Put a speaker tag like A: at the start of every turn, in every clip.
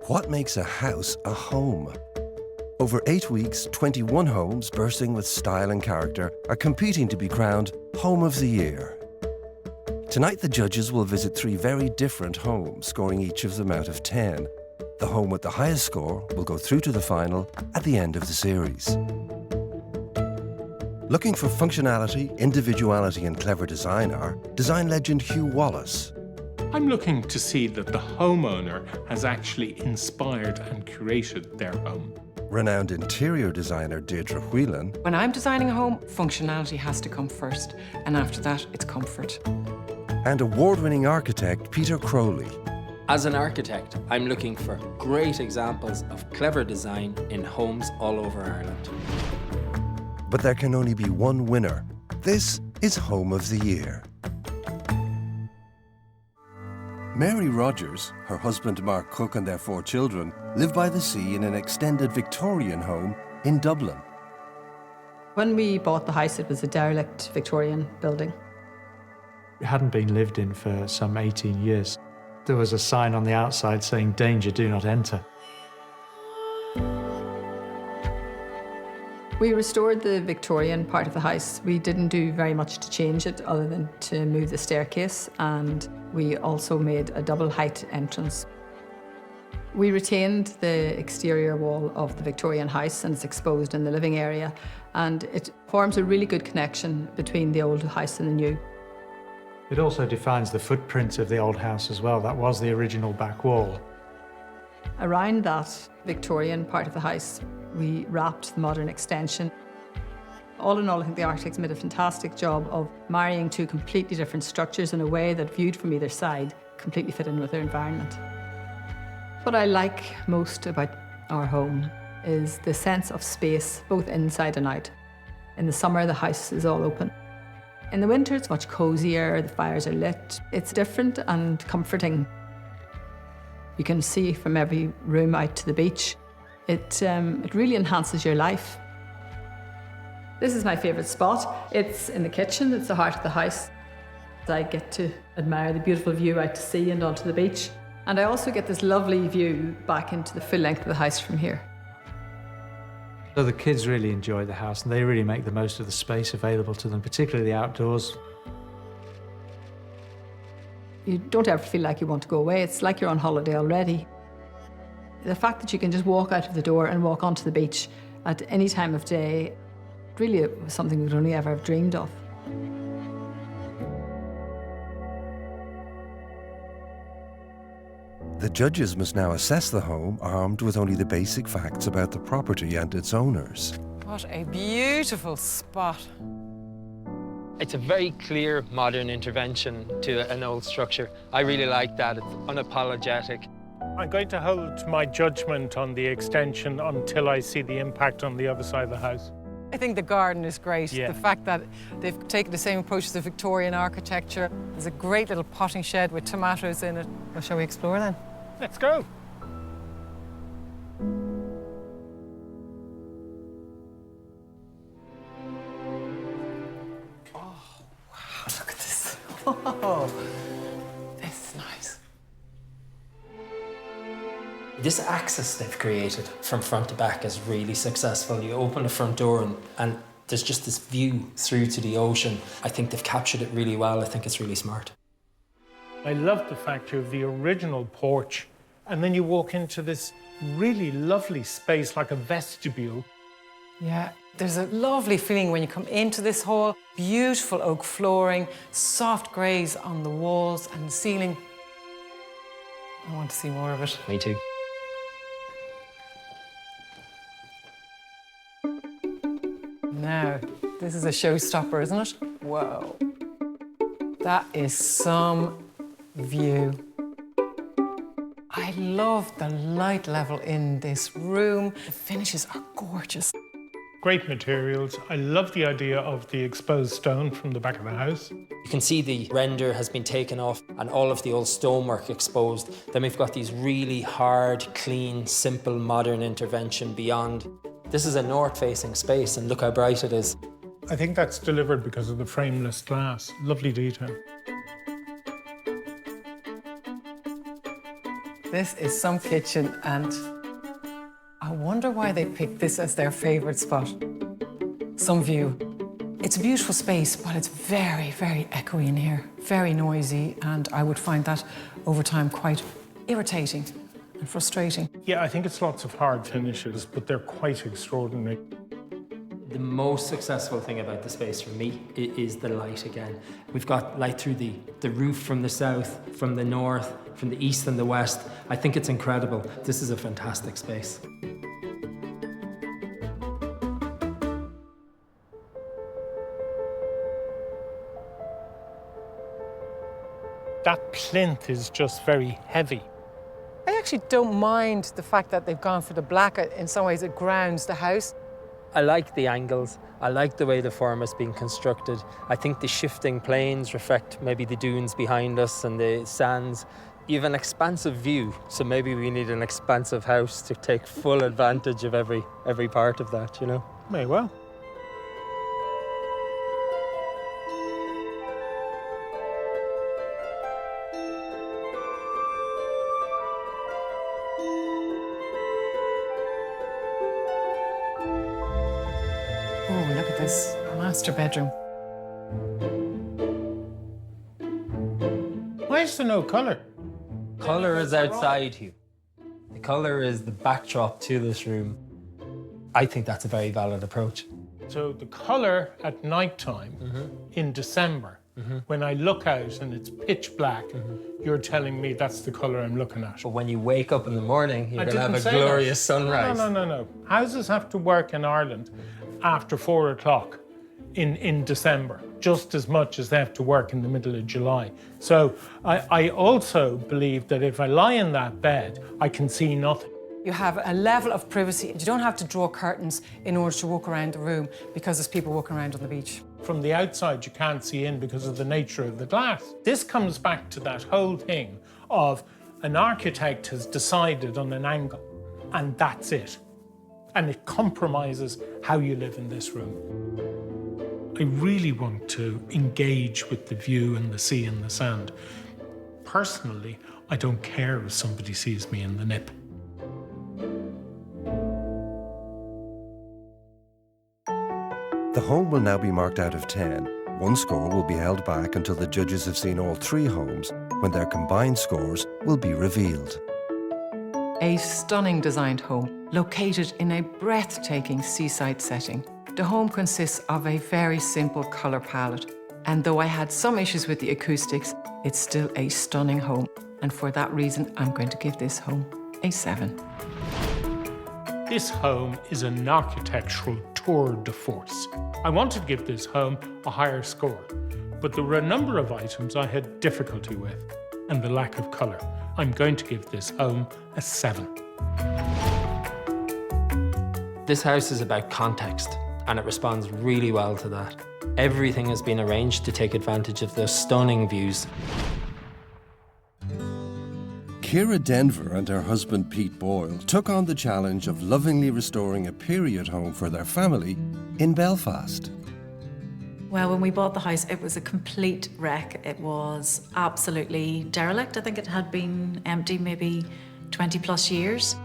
A: What makes a house a home? Over 8 weeks, 21 homes bursting with style and character are competing to be crowned Home of the Year. Tonight, the judges will visit 3 very different homes, scoring each of them out of 10. The home with the highest score will go through to the final at the end of the series. Looking for functionality, individuality and clever design are design legend Hugh Wallace.
B: I'm looking to see that the homeowner has actually inspired and curated their home.
A: Renowned interior designer Deirdre Whelan.
C: When I'm designing a home, functionality has to come first, and after that, it's comfort.
A: And award-winning architect Peter Crowley.
D: As an architect, I'm looking for great examples of clever design in homes all over Ireland.
A: But there can only be one winner. This is Home of the Year. Mary Rogers, her husband Mark Cook and their 4 children live by the sea in an extended Victorian home in Dublin.
E: When we bought the house, it was a derelict Victorian building.
F: It hadn't been lived in for some 18 years. There was a sign on the outside saying, "Danger, do not enter."
E: We restored the Victorian part of the house. We didn't do very much to change it other than to move the staircase, and we also made a double height entrance. We retained the exterior wall of the Victorian house, and it's exposed in the living area, and it forms a really good connection between the old house and the new.
F: It also defines the footprint of the old house as well. That was the original back wall.
E: Around that Victorian part of the house, we wrapped the modern extension. All in all, I think the architects made a fantastic job of marrying 2 completely different structures in a way that, viewed from either side, completely fit in with their environment. What I like most about our home is the sense of space, both inside and out. In the summer, the house is all open. In the winter, it's much cosier, the fires are lit. It's different and comforting. You can see from every room out to the beach. It really enhances your life. This is my favourite spot. It's in the kitchen, it's the heart of the house. I get to admire the beautiful view out to sea and onto the beach. And I also get this lovely view back into the full length of the house from here.
F: So the kids really enjoy the house and they really make the most of the space available to them, particularly the outdoors.
E: You don't ever feel like you want to go away. It's like you're on holiday already. The fact that you can just walk out of the door and walk onto the beach at any time of day, really it was something we'd only ever have dreamed of.
A: The judges must now assess the home armed with only the basic facts about the property and its owners.
C: What a beautiful spot.
D: It's a very clear modern intervention to an old structure. I really like that. It's unapologetic.
B: I'm going to hold my judgment on the extension until I see the impact on the other side of the house.
C: I think the garden is great.
B: Yeah.
C: The fact that they've taken the same approach as the Victorian architecture. There's a great little potting shed with tomatoes in it. Well, shall we explore then?
B: Let's go.
C: Look at this. Oh, this is nice.
D: This access they've created from front to back is really successful. You open the front door and there's just this view through to the ocean. I think they've captured it really well. I think it's really smart.
B: I love the fact you have the original porch and then you walk into this really lovely space like a vestibule.
C: Yeah, there's a lovely feeling when you come into this hall. Beautiful oak flooring, soft greys on the walls and the ceiling. I want to see more of it.
D: Me too.
C: Now, this is a showstopper, isn't it? Whoa. That is some view. I love the light level in this room. The finishes are gorgeous.
B: Great materials. I love the idea of the exposed stone from the back of the house.
D: You can see the render has been taken off and all of the old stonework exposed. Then we've got these really hard, clean, simple, modern intervention beyond. This is a north-facing space and look how bright it is.
B: I think that's delivered because of the frameless glass. Lovely detail.
C: This is some kitchen, and I wonder why they picked this as their favourite spot. Some view. It's a beautiful space, but it's very, very echoey in here, very noisy, and I would find that over time quite irritating and frustrating.
B: Yeah, I think it's lots of hard finishes, but they're quite extraordinary.
D: The most successful thing about the space for me is the light again. We've got light through the roof from the south, from the north, from the east and the west. I think it's incredible. This is a fantastic space.
B: That plinth is just very heavy.
C: I actually don't mind the fact that they've gone for the black. In some ways, it grounds the house.
D: I like the angles. I like the way the farm has been constructed. I think the shifting planes reflect maybe the dunes behind us and the sands. You have an expansive view, so maybe we need an expansive house to take full advantage of every part of that, you know?
B: May well.
C: Oh, look at this master bedroom.
B: Why is there no colour?
D: Colour is outside, Hugh. The colour is the backdrop to this room. I think that's a very valid approach.
B: So the colour at night time in December, when I look out and it's pitch black, you're telling me that's the colour I'm looking at.
D: But when you wake up in the morning, you're
B: I
D: going to have
B: didn't
D: a
B: say
D: glorious
B: that.
D: sunrise.
B: No. Houses have to work in Ireland after 4 o'clock in December, just as much as they have to work in the middle of July. So I also believe that if I lie in that bed, I can see nothing.
C: You have a level of privacy. You don't have to draw curtains in order to walk around the room because there's people walking around on the beach.
B: From the outside, you can't see in because of the nature of the glass. This comes back to that whole thing of an architect has decided on an angle, and that's it. And it compromises how you live in this room. I really want to engage with the view and the sea and the sand. Personally, I don't care if somebody sees me in the nip.
A: The home will now be marked out of 10. One score will be held back until the judges have seen all 3 homes, when their combined scores will be revealed.
C: A stunning designed home located in a breathtaking seaside setting. The home consists of a very simple colour palette, and though I had some issues with the acoustics, it's still a stunning home, and for that reason I'm going to give this home a 7.
B: This home is an architectural tour de force. I wanted to give this home a higher score, but there were a number of items I had difficulty with, and the lack of colour. I'm going to give this home a 7.
D: This house is about context, and it responds really well to that. Everything has been arranged to take advantage of those stunning views.
A: Ciara Denver and her husband Pete Boyle took on the challenge of lovingly restoring a period home for their family in Belfast.
G: Well, when we bought the house, it was a complete wreck. It was absolutely derelict. I think it had been empty maybe 20 plus years.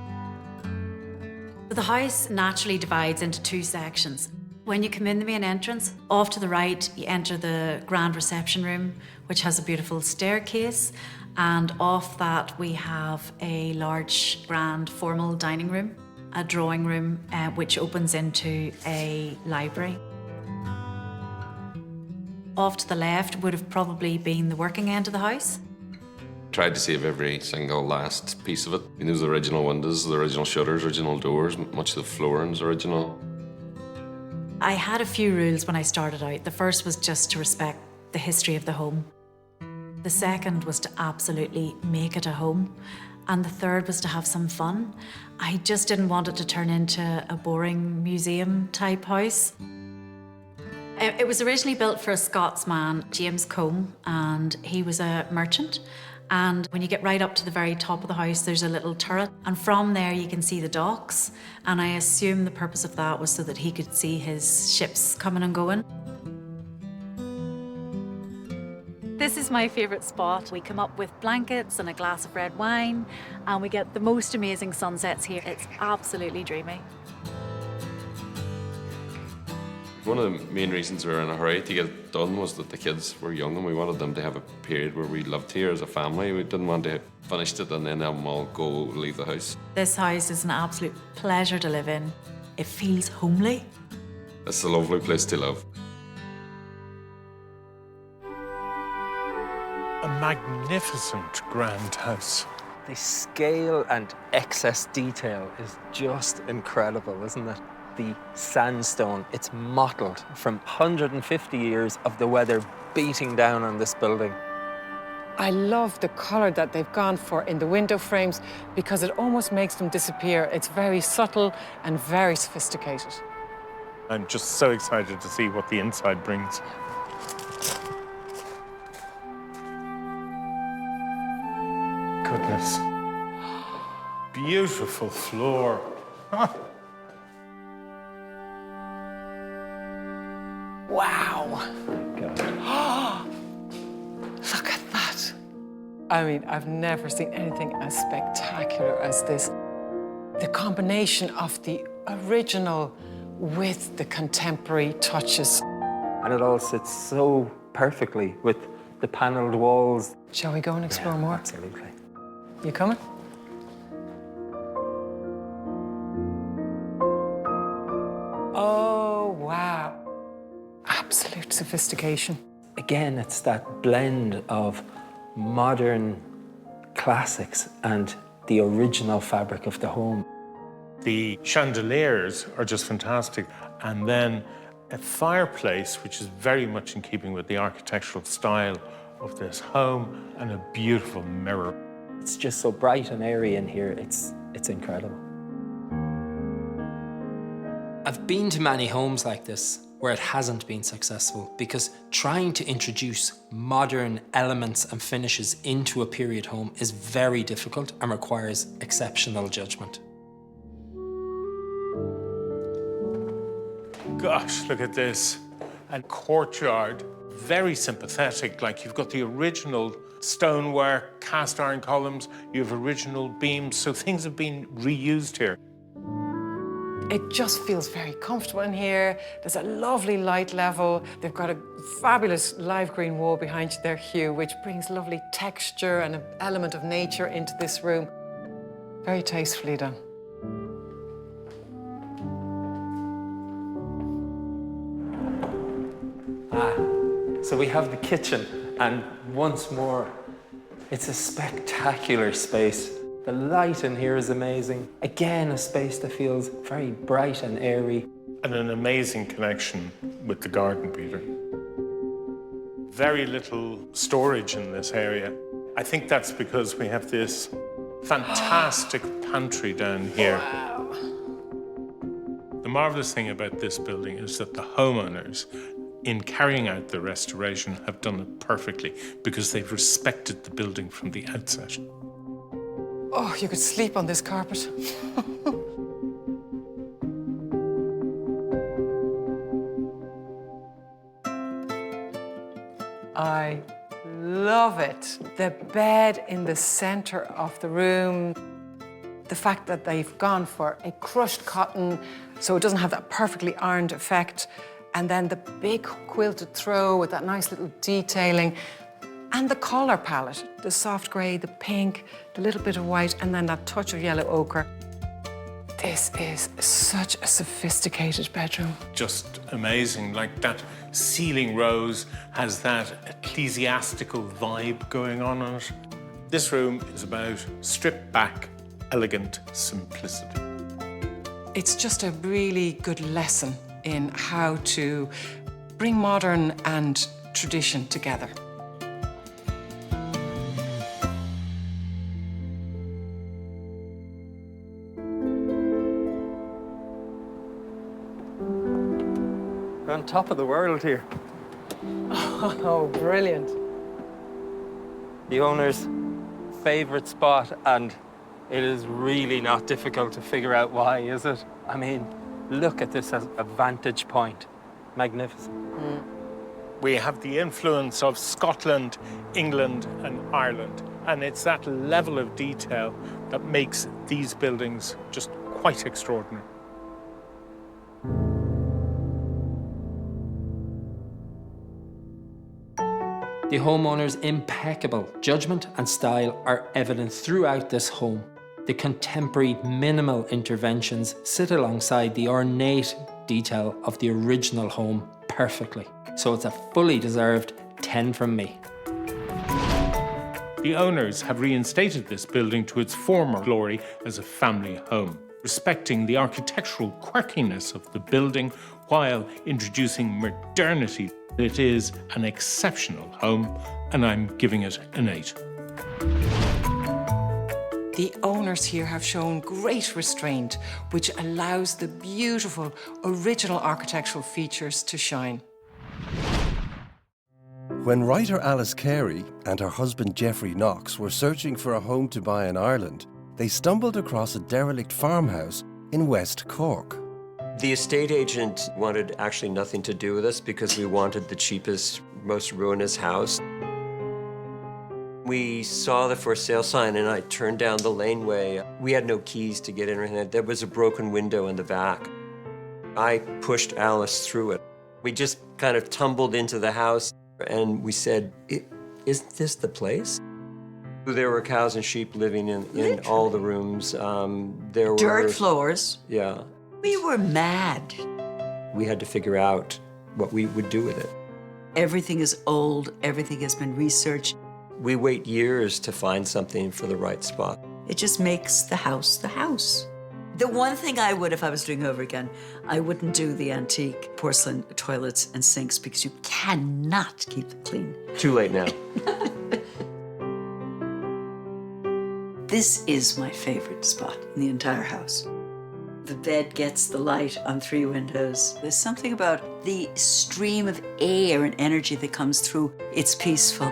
G: The house naturally divides into 2 sections. When you come in the main entrance, off to the right, you enter the grand reception room, which has a beautiful staircase. And off that, we have a large, grand, formal dining room, a drawing room, which opens into a library. Off to the left would have probably been the working end of the house.
H: Tried to save every single last piece of it. I mean, those original windows, the original shutters, original doors, much of the flooring's original.
G: I had a few rules when I started out. The first was just to respect the history of the home. The second was to absolutely make it a home. And the third was to have some fun. I just didn't want it to turn into a boring museum type house. It was originally built for a Scotsman, James Combe, and he was a merchant. And when you get right up to the very top of the house, there's a little turret. And from there, you can see the docks. And I assume the purpose of that was so that he could see his ships coming and going. This This is my favourite spot. We come up with blankets and a glass of red wine, and we get the most amazing sunsets here. It's absolutely dreamy.
H: One of the main reasons we were in a hurry to get it done was that the kids were young and we wanted them to have a period where we lived here as a family. We didn't want to finish it and then have them all go leave the house.
G: This house is an absolute pleasure to live in. It feels homely.
H: It's a lovely place to live.
B: A magnificent grand house.
D: The scale and excess detail is just incredible, isn't it? The sandstone, it's mottled from 150 years of the weather beating down on this building.
C: I love the colour that they've gone for in the window frames because it almost makes them disappear. It's very subtle and very sophisticated.
B: I'm just so excited to see what the inside brings. Goodness. Beautiful floor.
C: Wow! Look at that. I mean, I've never seen anything as spectacular as this. The combination of the original with the contemporary touches.
D: And it all sits so perfectly with the panelled walls.
C: Shall we go and explore more?
D: Absolutely.
C: You coming? Oh, wow. Absolute sophistication.
D: Again, it's that blend of modern classics and the original fabric of the home.
B: The chandeliers are just fantastic. And then a fireplace, which is very much in keeping with the architectural style of this home, and a beautiful mirror.
D: It's just so bright and airy in here. It's incredible. I've been to many homes like this where it hasn't been successful because trying to introduce modern elements and finishes into a period home is very difficult and requires exceptional judgment.
B: Gosh, look at this. And courtyard, very sympathetic. Like you've got the original stonework, cast iron columns, you have original beams, so things have been reused here.
C: It just feels very comfortable in here. There's a lovely light level. They've got a fabulous live green wall behind you there, Hugh, which brings lovely texture and an element of nature into this room. Very tastefully done.
D: So we have the kitchen, and once more, it's a spectacular space. The light in here is amazing. Again, a space that feels very bright and airy.
B: And an amazing connection with the garden, Peter. Very little storage in this area. I think that's because we have this fantastic pantry down here.
C: Wow.
B: The marvelous thing about this building is that the homeowners, in carrying out the restoration, have done it perfectly because they've respected the building from the outset.
C: Oh, you could sleep on this carpet. I love it. The bed in the center of the room. The fact that they've gone for a crushed cotton so it doesn't have that perfectly ironed effect. And then the big quilted throw with that nice little detailing. And the colour palette, the soft grey, the pink, the little bit of white, and then that touch of yellow ochre. This is such a sophisticated bedroom.
B: Just amazing. Like that ceiling rose has that ecclesiastical vibe going on in it. This room is about stripped back, elegant simplicity.
C: It's just a really good lesson in how to bring modern and tradition together.
D: We're on top of the world here.
C: Oh, brilliant.
D: The owner's favourite spot, and it is really not difficult to figure out why, is it? I mean, look at this as a vantage point. Magnificent.
B: We have the influence of Scotland, England, and Ireland. And it's that level of detail that makes these buildings just quite extraordinary.
D: The homeowner's impeccable judgment and style are evident throughout this home. The contemporary minimal interventions sit alongside the ornate detail of the original home perfectly. So it's a fully deserved 10 from me.
B: The owners have reinstated this building to its former glory as a family home, respecting the architectural quirkiness of the building while introducing modernity. It is an exceptional home, and I'm giving it an 8.
C: The owners here have shown great restraint, which allows the beautiful original architectural features to shine.
A: When writer Alice Carey and her husband Geoffrey Knox were searching for a home to buy in Ireland, they stumbled across a derelict farmhouse in West Cork.
I: The estate agent wanted actually nothing to do with us because we wanted the cheapest, most ruinous house. We saw the for sale sign and I turned down the laneway. We had no keys to get in or anything. There was a broken window in the back. I pushed Alice through it. We just kind of tumbled into the house and we said, isn't this the place? There were cows and sheep living in all the rooms. There were
J: dirt floors.
I: Yeah.
J: We were mad.
I: We had to figure out what we would do with it.
J: Everything is old. Everything has been researched.
I: We wait years to find something for the right spot.
J: It just makes the house the house. The one thing I would, if I was doing over again, I wouldn't do the antique porcelain toilets and sinks because you cannot keep them clean.
I: Too late now.
J: This is my favorite spot in the entire house. The bed gets the light on 3 windows. There's something about the stream of air and energy that comes through. It's peaceful.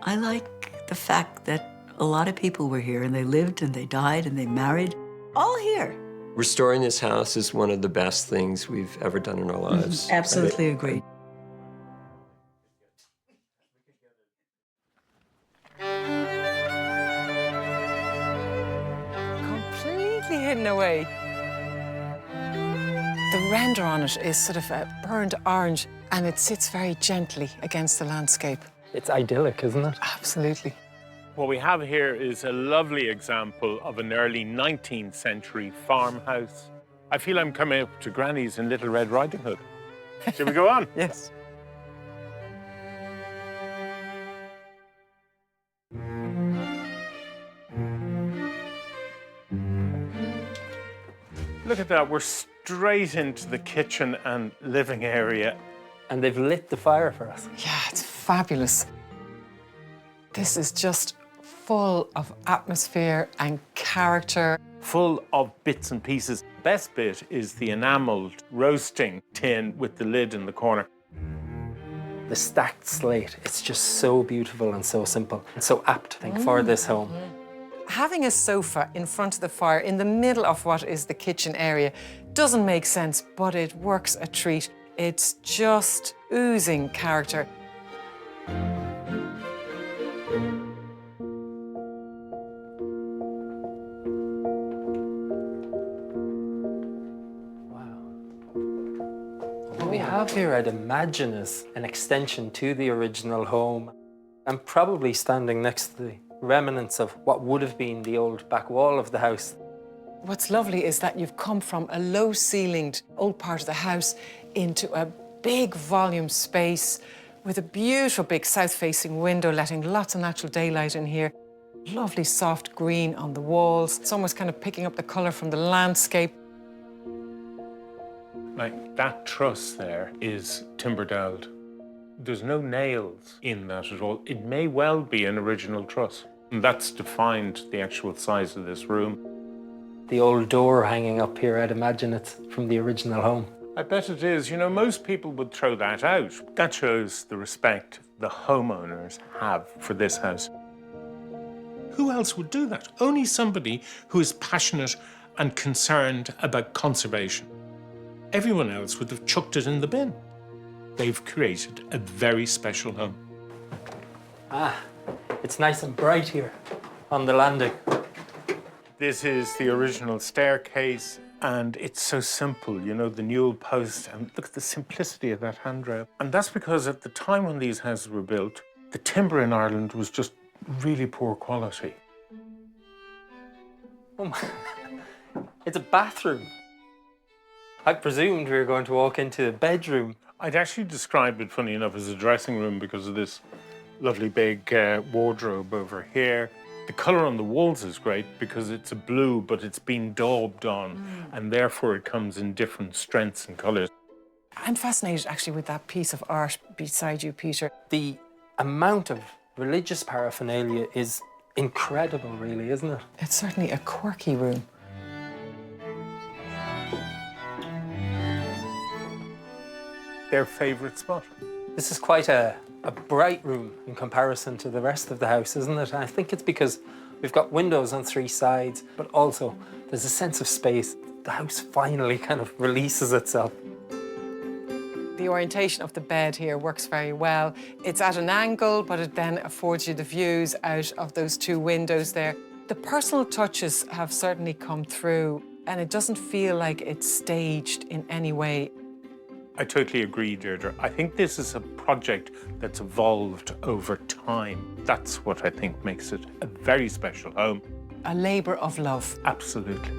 J: I like the fact that a lot of people were here and they lived and they died and they married, all here.
I: Restoring this house is one of the best things we've ever done in our lives.
J: Absolutely agree.
C: Completely hidden away. The render on it is sort of a burnt orange and it sits very gently against the landscape.
D: It's idyllic, isn't it?
C: Absolutely.
B: What we have here is a lovely example of an early 19th century farmhouse. I feel I'm coming up to Granny's in Little Red Riding Hood. Shall we go on?
C: Yes.
B: Look at that, we're straight into the kitchen and living area.
D: And they've lit the fire for us.
C: Yeah, it's fabulous. This is just full of atmosphere and character.
B: Full of bits and pieces. Best bit is the enameled roasting tin with the lid in the corner.
D: The stacked slate, it's just so beautiful and so simple and so apt, I think, for this home.
C: Having a sofa in front of the fire in the middle of what is the kitchen area doesn't make sense, but it works a treat. It's just oozing character.
D: What we have here, I'd imagine, is an extension to the original home. I'm probably standing next to the remnants of what would have been the old back wall of the house.
C: What's lovely is that you've come from a low-ceilinged old part of the house into a big volume space with a beautiful big south-facing window letting lots of natural daylight in here. Lovely soft green on the walls. It's almost kind of picking up the colour from the landscape.
B: Like that truss there is timber dowelled. There's no nails in that at all. It may well be an original truss. And that's defined the actual size of this room.
D: The old door hanging up here, I'd imagine it's from the original home.
B: I bet it is. You know, most people would throw that out. That shows the respect the homeowners have for this house. Who else would do that? Only somebody who is passionate and concerned about conservation. Everyone else would have chucked it in the bin. they've created a very special home.
D: Ah, it's nice and bright here on the landing.
B: This is the original staircase, and it's so simple, you know, the newel post, and look at the simplicity of that handrail. And that's because at the time when these houses were built, the timber in Ireland was just really poor quality.
D: Oh my. It's a bathroom. I presumed we were going to walk into a bedroom.
B: I'd actually describe it, funny enough, as a dressing room because of this lovely big wardrobe over here. The colour on the walls is great because it's a blue, but it's been daubed on, and therefore it comes in different strengths and colours.
C: I'm fascinated actually with that piece of art beside you, Peter.
D: The amount of religious paraphernalia is incredible, really, isn't it?
C: It's certainly a quirky room.
B: Their favourite spot.
D: This is quite a bright room in comparison to the rest of the house, isn't it? I think it's because we've got windows on 3 sides, but also there's a sense of space. The house finally kind of releases itself.
C: The orientation of the bed here works very well. It's at an angle, but it then affords you the views out of those 2 windows there. The personal touches have certainly come through, and it doesn't feel like it's staged in any way.
B: I totally agree, Deirdre. I think this is a project that's evolved over time. That's what I think makes it a very special home.
C: A labour of love.
B: Absolutely.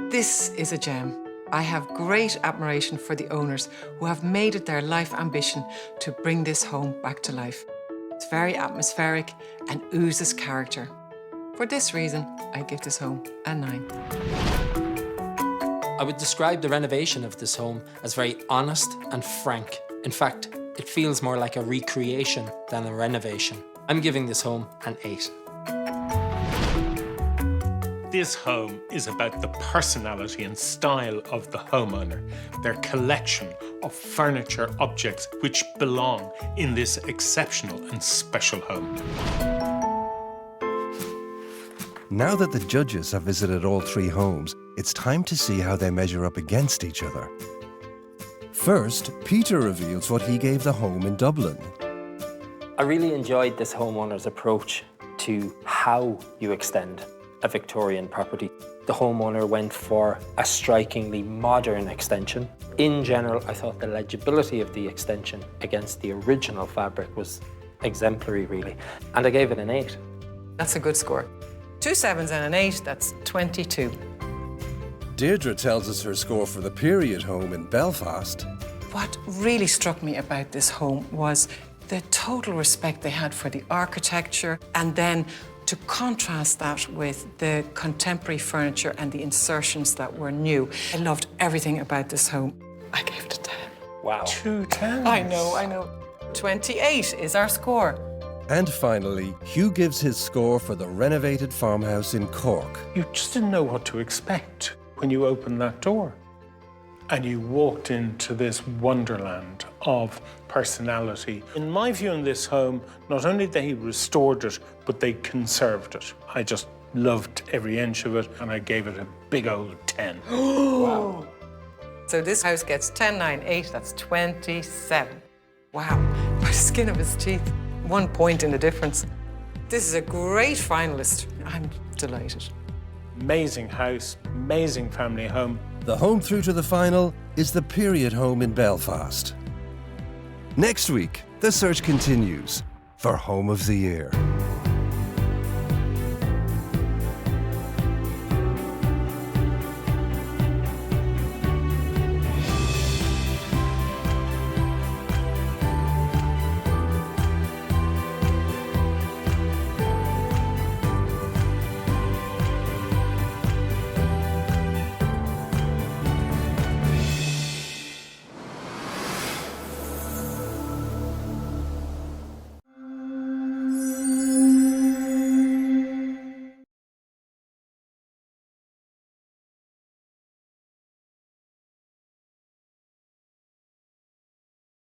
C: This is a gem. I have great admiration for the owners who have made it their life ambition to bring this home back to life. It's very atmospheric and oozes character. For this reason, I give this home a 9.
D: I would describe the renovation of this home as very honest and frank. In fact, it feels more like a recreation than a renovation. I'm giving this home an 8.
B: This home is about the personality and style of the homeowner, their collection of furniture objects which belong in this exceptional and special home.
A: Now that the judges have visited all 3 homes, it's time to see how they measure up against each other. First, Peter reveals what he gave the home in Dublin.
D: I really enjoyed this homeowner's approach to how you extend a Victorian property. The homeowner went for a strikingly modern extension. In general, I thought the legibility of the extension against the original fabric was exemplary, really, and I gave it an 8.
C: That's a good score. 2 7s and an 8, that's 22.
A: Deirdre tells us her score for the period home in Belfast.
C: What really struck me about this home was the total respect they had for the architecture, and then to contrast that with the contemporary furniture and the insertions that were new. I loved everything about this home. I gave it a 10.
D: Wow.
B: 2 10s.
C: I know. 28 is our score.
A: And finally, Hugh gives his score for the renovated farmhouse in Cork.
B: You just didn't know what to expect when you opened that door. And you walked into this wonderland of personality. In my view, in this home, not only they restored it, but they conserved it. I just loved every inch of it, and I gave it a big old 10.
C: Wow. So this house gets 10, 9, 8, that's 27. Wow, by the skin of his teeth. 1 point in the difference. This is a great finalist. I'm delighted.
B: Amazing house, amazing family home.
A: The home through to the final is the period home in Belfast. Next week, the search continues for Home of the Year.